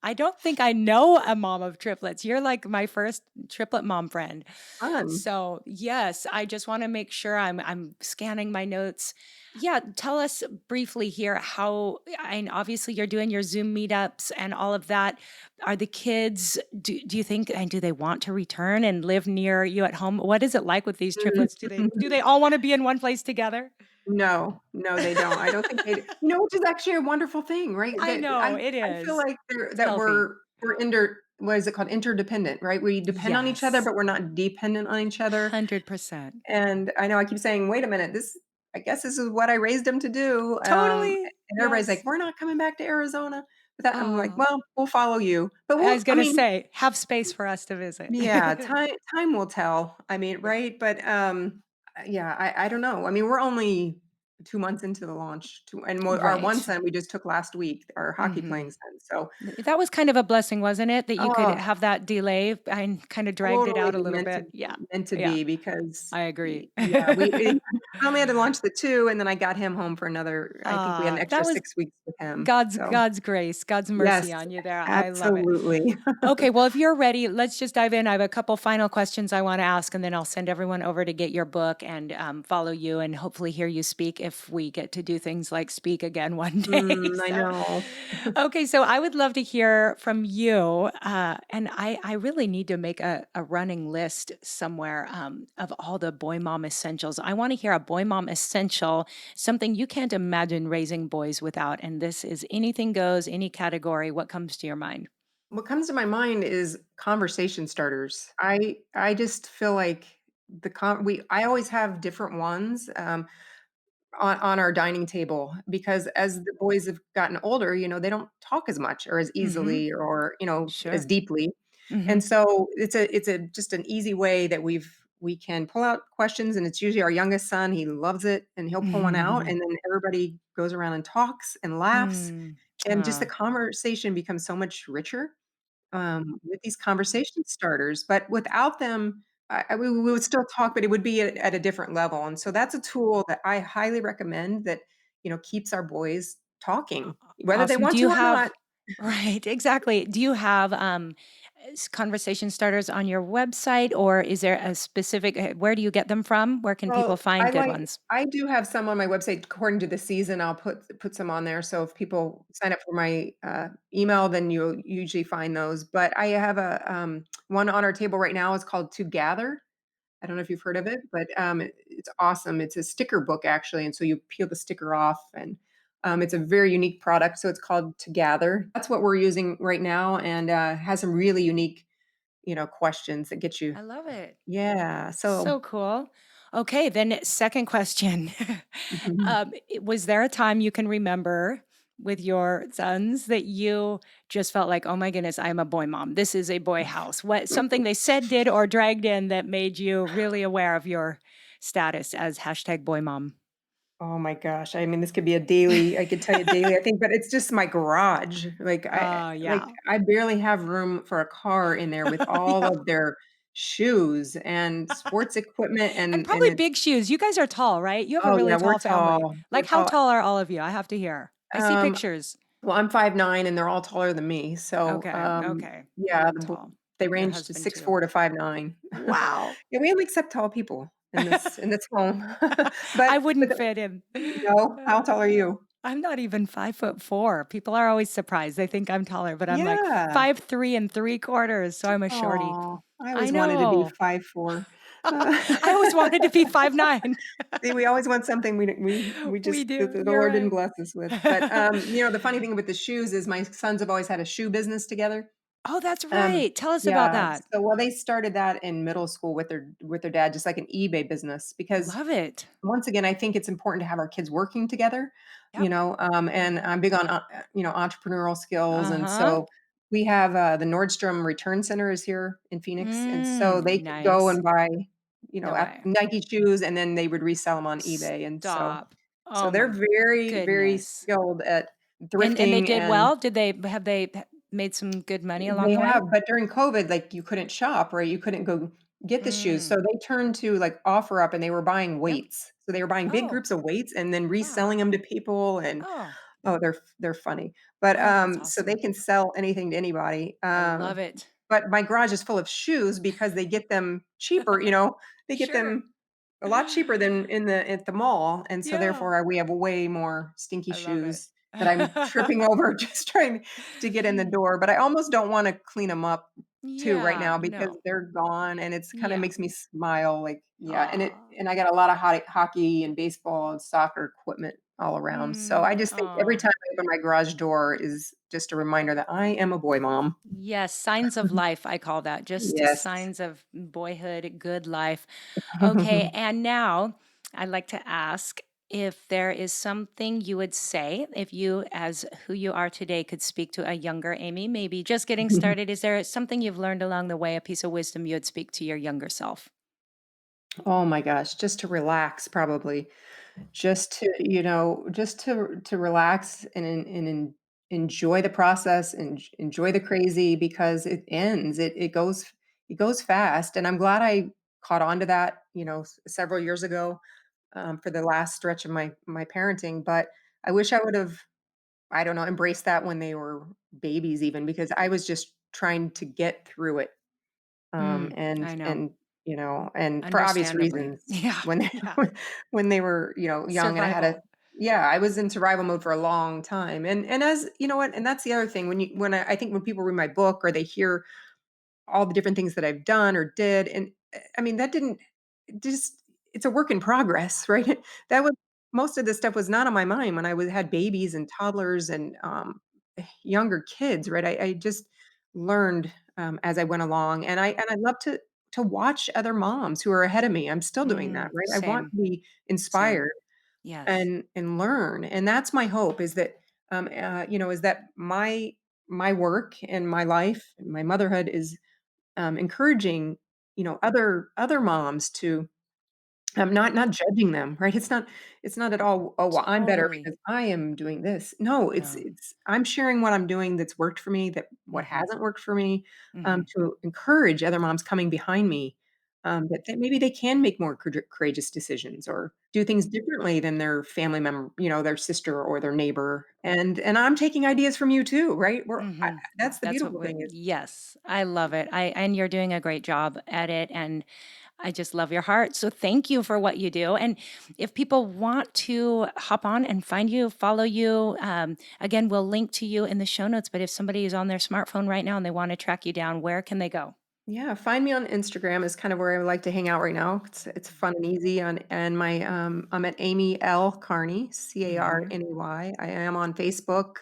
I don't think I know a mom of triplets. You're like my first triplet mom friend. fun. So, yes, I just want to make sure I'm scanning my notes. Yeah, tell us briefly here how, and obviously you're doing your Zoom meetups and all of that. Are the kids, do you think, and do they want to return and live near you at home? What is it like with these triplets? Do they all want to be in one place together? No, no, they don't. I don't think they do. Which is actually a wonderful thing, right? I That know it I feel is. like It's that healthy. we're what is it called? Interdependent, right? We depend on each other, Yes. but we're not dependent on each other. 100%. And I know I keep saying, "Wait a minute, I guess this is what I raised him to do." Totally. And everybody's like, Yes. "We're not coming back to Arizona." But that I'm like, Oh, "Well, we'll follow you." But I was I going to mean, say, have space for us to visit. yeah, time will tell. I mean, right? But, yeah, I don't know. I mean, we're only 2 months into the launch, 2 and our one Right. son we just took last week, our hockey Hmm. playing son. So, That was kind of a blessing, wasn't it? That you could oh, have that delay and kind of dragged it totally out a little bit. Yeah. meant to Yeah. be because I agree. yeah, I only had to launch the 2, and then I got him home for another I think we had an That extra was 6 weeks with him. God's So, God's grace, God's yes, mercy on you there. I love it. absolutely. Okay, well, if you're ready, let's just dive in. I have a couple final questions I want to ask, and then I'll send everyone over to get your book and follow you and hopefully hear you speak if we get to do things like speak again one day. I So, know. okay, so I would love to hear from you. And I really need to make a running list somewhere of all the boy mom essentials. I want to hear a boy mom essential, something you can't imagine raising boys without. And this is anything goes, any category. What comes to your mind? What comes to my mind is conversation starters. I just feel like I always have different ones, on our dining table because as the boys have gotten older, they don't talk as much or as Hmm. easily or, as Sure. deeply. Hmm. And so it's a just an easy way that we can pull out questions, and it's usually our youngest son, he loves it, and he'll pull one out, and then everybody goes around and talks and laughs, Mm. and just the Ah, conversation becomes so much richer, with these conversation starters, but without them, we would still talk, but it would be at a different level, and so that's a tool that I highly recommend that, keeps our boys talking, whether they awesome. want Do to you or not. have right, exactly. Do you have conversation starters on your website or is there a specific where do you get them from? Where can people Well, find good ones? I do have some on my website according to the season, I'll put some on there, so if people sign up for my, email, then you'll usually find those, but I have one on our table right now, it's called To Gather. I don't know if you've heard of it, but, it's awesome. It's a sticker book actually, and so you peel the sticker off and, it's a very unique product, so it's called Together. That's what we're using right now and, has some really unique, questions that get you I love it. yeah, so So cool. Okay, then second question. mhm. Was there a time you can remember with your sons that you just felt like, "Oh my goodness, I'm a boy mom. This is a boy house." What something they said, did, or dragged in that made you really aware of your status as hashtag boy mom? Oh my gosh, I mean, this could be a daily I could tell you daily, I think, but it's just my garage. Oh, yeah. I barely have room for a car in there with all Yeah. of their shoes and sports equipment, And and probably it's big shoes. You guys are tall, right? You have a oh, really yeah, we're tall family. tall. We're Like, how tall. tall are all of you? I have to hear. I see Um, pictures. well, I'm 5'9", and they're all taller than me, so, Okay, okay. yeah, You're tall. they Your range to husband six too. four to 5'9". Wow. Yeah, we only accept tall people in this home. But I but wouldn't the fit in. no? How tall are you? I'm not even 5'4". People are always surprised. They think I'm taller, but I'm like Yeah. 5'3" and 3/4, so I'm a shorty. Oh, I I always wanted to be know. 5'4". Uh, I always wanted to be 5'9". See, we always want something we We just do. the You're Lord didn't right. bless us with. But, the funny thing with the shoes is my sons have always had a shoe business together. Oh, that's Um, right. Tell us about yeah, that. so, well, they started that in middle school with their dad, just like an eBay business because Love it. once again, I think it's important to have our kids working together, Yep. and Mhm. I'm big on, entrepreneurial skills, and Uh-huh. so we have, the Nordstrom Return Center is here in Phoenix, and so they could go Nice. and buy, No at way. Nike shoes, and then they would resell them on eBay, and Stop. so Oh they're my very, very goodness. skilled at And they thrifting did and well? Did they have they made some good money along they the way? have, but during COVID, like, you couldn't shop, right? You couldn't go get the shoes, Mm. so they turned to, like, OfferUp, and they were buying Yep. weights. So they were buying big Oh, groups of weights and then wow. reselling them to people, and, Oh. oh, they're funny. But, Oh, that's so they awesome. can sell anything to anybody, I love it. but my garage is full of shoes because they get them cheaper, they get Sure. them a lot cheaper than at the mall, and so Yeah, therefore, we have way more stinky I love it. shoes that I'm tripping over just trying to get in the door, but I almost don't wanna clean them up too right Yeah, now because no. they're gone, and it's kinda Yeah. makes me smile, like, yeah, Aw. and I got a lot of hockey and baseball and soccer equipment all around, so I just think every Aw. time I open my garage door is just a reminder that I am a boy mom. Yes, signs of life, I call that, just Yes. signs of boyhood, good life. Okay, and now I'd like to ask if there is something you would say if you, as who you are today, could speak to a younger Amy, maybe just getting started. Is there something you've learned along the way, a piece of wisdom you would speak to your younger self? Oh my gosh, just to relax probably. Just to, just to relax and enjoy the process and enjoy the crazy because it ends. It goes fast, and I'm glad I caught on to that, several years ago, for the last stretch of my parenting, but I wish I would have, I don't know, embraced that when they were babies even because I was just trying to get through it. Mm, I know. And for obvious Understandably. reasons Yeah. when they Yeah. when they were, young and I had a Survival. yeah, I was in survival mode for a long time. And as you know what, and that's the other thing when I think when people read my book or they hear all the different things that I've done or did, and I mean that didn't just it's a work in progress, right? That was most of this stuff was not on my mind when I was had babies and toddlers and younger kids, right? I just learned as I went along, and I love to watch other moms who are ahead of me. I'm still doing that, right? I want Same. to be Same. inspired Yes. and learn, and that's my hope is that my work and my life and my motherhood is encouraging other moms to not judging them, right? It's not at all, "Oh, well, I'm better Totally. because I am doing this." No, No. it's I'm sharing what I'm doing that's worked for me, that what Mhm. hasn't worked for me, Mhm. to encourage other moms coming behind me, that maybe they can make more courageous decisions or do things differently than their family member, their sister or their neighbor, and I'm taking ideas from you too, right? Mhm. That's the That's what beautiful we thing is yes, I love it. I and you're doing a great job at it, and I just love your heart. So thank you for what you do. And if people want to hop on and find you, follow you, again, we'll link to you in the show notes. But if somebody is on their smartphone right now and they want to track you down, where can they go? Yeah, find me on Instagram is kind of where I like to hang out right now. It's fun and easy and my I'm at Amy L. Carney, Hmm. Carney. I am on Facebook,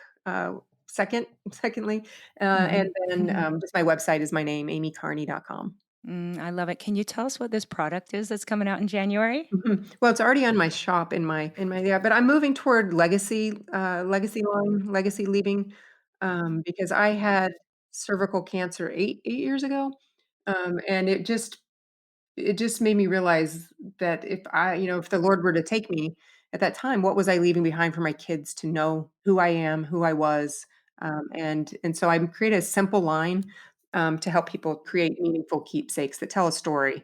secondly. And Hmm. then just my website is my name, amycarney.com. I love it. Can you tell us what this product is that's coming out in January? Mhm. Well, it's already on my shop yeah, but I'm moving toward legacy leaving, because I had cervical cancer 8 years ago, and it just made me realize that if the Lord were to take me at that time, what was I leaving behind for my kids to know who I am, who I was? And so I created a simple line to help people create meaningful keepsakes that tell a story.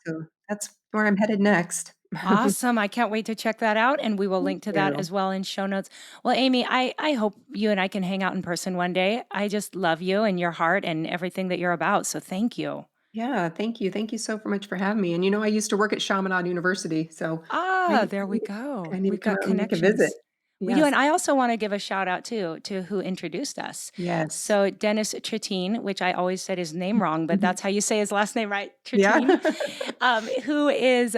So that's where I'm headed next. Thank Awesome. I can't wait to check that out. And we will link to that you. as well in show notes. Well, Amy, I hope you and I can hang out in person one day. I just love you and your heart and everything that you're about. So thank you. Yeah, thank you. Thank you so much for having me. And I used to work at Chaminade University, so Ah, maybe there we go. I need to We've come got out and make a visit. connections. You and Yes. I also want to give a shout out too to who introduced us. Yes. So Dennis Tritine, which I always said his name wrong, but Mhm. that's how you say his last name, right? Yeah. Tritine, who is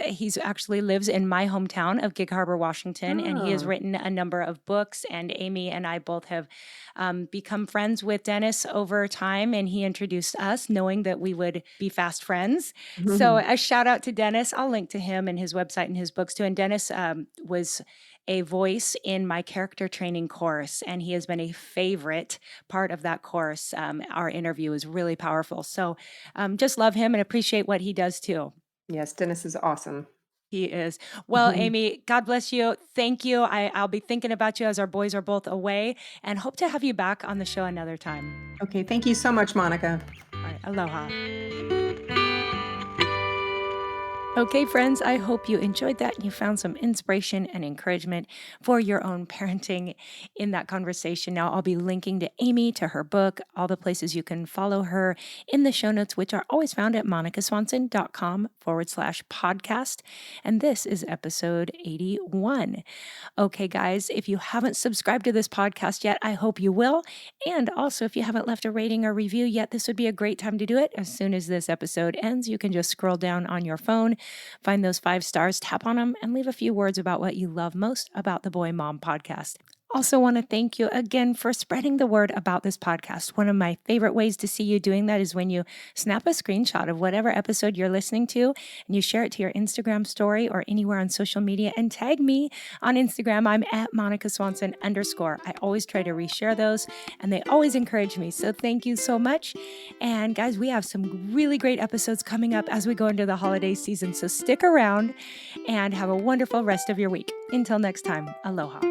he's actually lives in my hometown of Gig Harbor, Washington, and he has Oh. written a number of books. And Amy and I both have become friends with Dennis over time, and he introduced us, knowing that we would be fast friends. So Mhm. a shout out to Dennis. I'll link to him and his website and his books too. And Dennis was a voice in my character training course, and he has been a favorite part of that course. Our interview is really powerful. So just love him and appreciate what he does too. Yes, Dennis is awesome. He is. Well, Mhm. Amy, God bless you. Thank you. I'll be thinking about you as our boys are both away and hope to have you back on the show another time. Okay, thank you so much, Monica. All right. Aloha. Okay, friends, I hope you enjoyed that and you found some inspiration and encouragement for your own parenting in that conversation. Now, I'll be linking to Amy, to her book, all the places you can follow her in the show notes, which are always found at monicaswanson.com/podcast. And this is episode 81. Okay, guys, if you haven't subscribed to this podcast yet, I hope you will. And also, if you haven't left a rating or review yet, this would be a great time to do it. As soon as this episode ends, you can just scroll down on your phone, find those 5 stars, tap on them, and leave a few words about what you love most about the Boy Mom podcast. Also, want to thank you again for spreading the word about this podcast. One of my favorite ways to see you doing that is when you snap a screenshot of whatever episode you're listening to and you share it to your Instagram story or anywhere on social media and tag me on Instagram. I'm at Monica Swanson _. I always try to reshare those and they always encourage me. So thank you so much. And guys, we have some really great episodes coming up as we go into the holiday season. So stick around and have a wonderful rest of your week. Until next time, aloha.